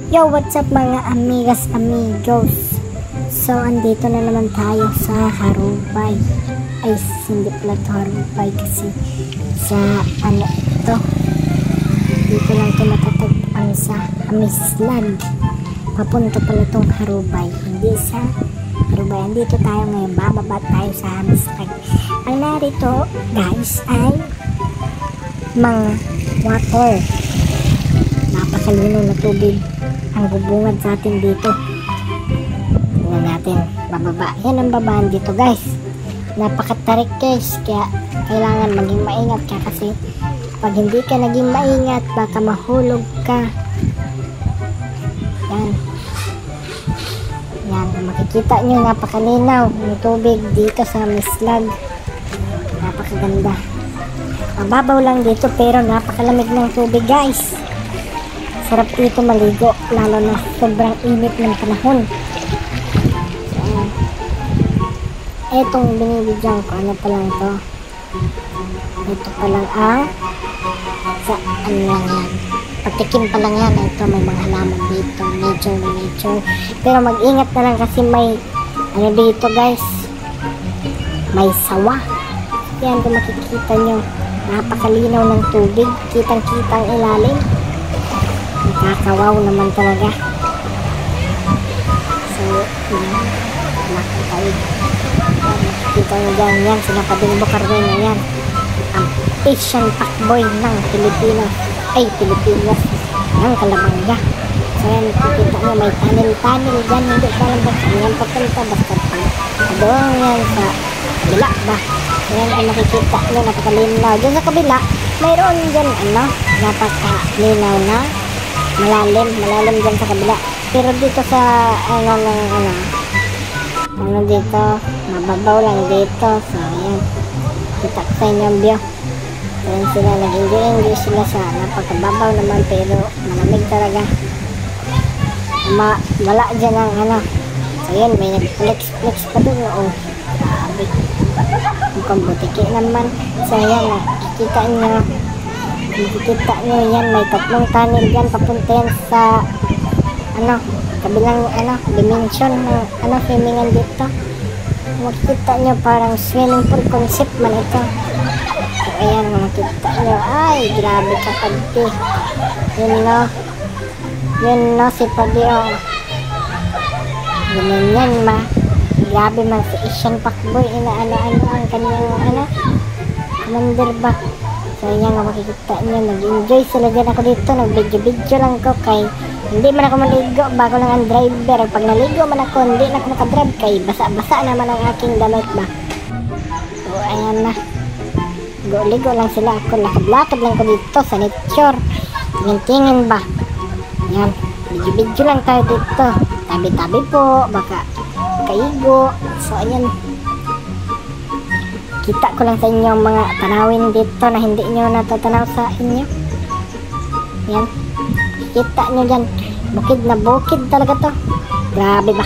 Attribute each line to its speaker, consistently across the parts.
Speaker 1: Yo, what's up mga amigas, amigos? So, andito na naman tayo sa Harubay. Ay, hindi pala ito Harubay kasi sa ano ito. Dito lang ito natatagpuan sa Amislad. Papunta pala itong Harubay. Hindi sa Harubay. Andito tayo ngayon. Bababa tayo sa Amislad. Ang narito, guys, ay mga water. Napakalinaw na tubig ang bubungad sa atin dito. Tingnan natin, bababa. Yan ang babaan dito, guys. Napakatarik, guys, kaya kailangan maging maingat ka kasi pag hindi ka naging maingat baka mahulog ka. Yan, makikita nyo, napakalinaw ng tubig dito sa Amislad. Napakaganda. Mababaw lang dito pero napakalamig ng tubig, guys. Sarap dito maligo, lalo na sobrang init ng panahon. So, etong binibigyan ko, ano pa lang to? Ito pa lang sa ano lang yan. Patikim pa lang yan. Ito may mga halaman dito, nature. Pero mag-ingat na lang kasi may ano dito, guys. May sawa. Yan, kung makikita nyo, napakalinaw ng tubig. Kitang-kitang ilalim. Nakakawaw naman talaga. So, yan. Nakakawaw. Makikita nyo dyan, yan. Sinapading Bukarwen na yan. Ang Asian Pakboy ng Pilipinas. Pilipinas. Ng Kalabanga. So, yan. Makikita nyo, may tanil-tanil dyan. Hindi ka lang ba yan papunta. Basta doon yan sa kabila ba. So, yan. Kung makikita nyo, napakalinaw. Dyan sa kabila, mayroon dyan, napakalinaw na malalim dyan sa kabila. Pero dito sa ano dito, mababaw lang dito. So, ayan. Kita ko sa inyo ang view. So, ayan sila, nag-enjoy sila sa napakababaw naman pero malamig talaga. Wala dyan ang So, ayan, may nag-flex pa dun. Oh, grabe. Mukhang butiki naman. So, ayan, nakikita nyo. Makikita nyo yan, may tatlong tunnel dyan papunta yan sa kabilang dimension ng swimmingan dito. Makikita nyo parang swimming pool concept man ito. So ayan, makikita nyo, ay grabe ka pagti. Yun no si Padi, ganyan grabe man si Asian Pakboy. Ano ang kanyang commander ba. So yan nga, makikita nyo, nag-enjoy sila dyan. Ako dito, nag-video lang ko kay hindi man ako maligo, bago lang ang driver. Pag naligo man ako, hindi na ako makadrive kay basa-basa naman ang aking damit ba. So ayan na, ligo lang sila. Ako lakad-lakad lang ko dito sa nature, tingin-tingin ba. Yan, video lang tayo dito, tabi-tabi po, baka kaigo. So ayan, kita ko lang sa inyo mga tanawin dito na hindi nyo natatanaw sa inyo. Yan, kita nyo dyan, bukid na bukid talaga to. Grabe ba,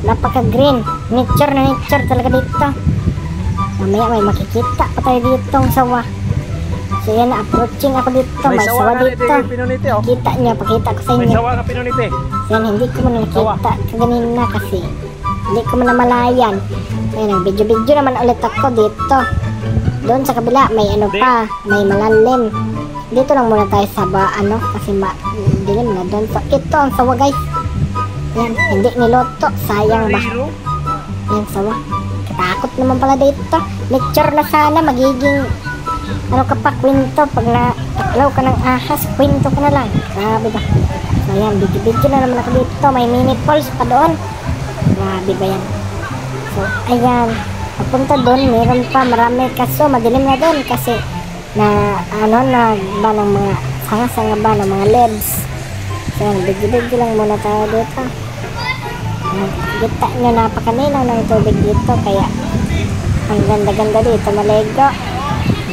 Speaker 1: napaka green, nature na nature talaga dito. Mamaya may makikita pa tayo dito ang sawa. So yan, approaching ako dito, may sawa dito. Kita nyo, pakita ko sa inyo. May sawa ka pinuniti. So yan, hindi ko man nakita kaganina kasi hindi ko man namalayan. Ayan, video naman ulit ako dito. Doon sa kabila, may pa, may malalim. Dito lang muna tayo sa kasi dilim na doon. So, ito ang sawa, guys. Yan, hindi niloto. Sayang ba? Yan, sawa. Katakot naman pala dito. Lecture na sana, magiging kwento. Pag nataklaw ka ng ahas, kwento ka na lang. Grabe ba? So, yan, video na naman ako dito. May mini falls pa doon. Grabe ba yan? So, ayan, papunta doon, meron pa marami kaso madilim na doon kasi ba ng mga sanga-sanga ba ng mga LEDs. So, ayan, video lang muna tayo dito. Kita nyo, napakalinaw ng tubig dito kaya ang ganda-ganda dito maligo.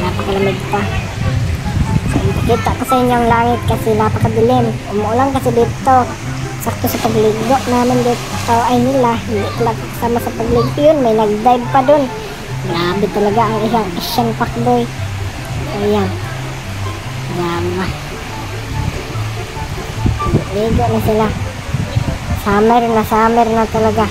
Speaker 1: Napakalamig pa. So, kita ko sa inyo ang langit kasi napakadilim. Umuulan kasi dito. Sakto sa pagligo namin dito ay nila, hindi pala kasama sa pagligo yun, may nag-dive pa dun. Grabe talaga ang isang Asian Pakboy. Ayan, grabe. Ligo na sila. Summer na talaga.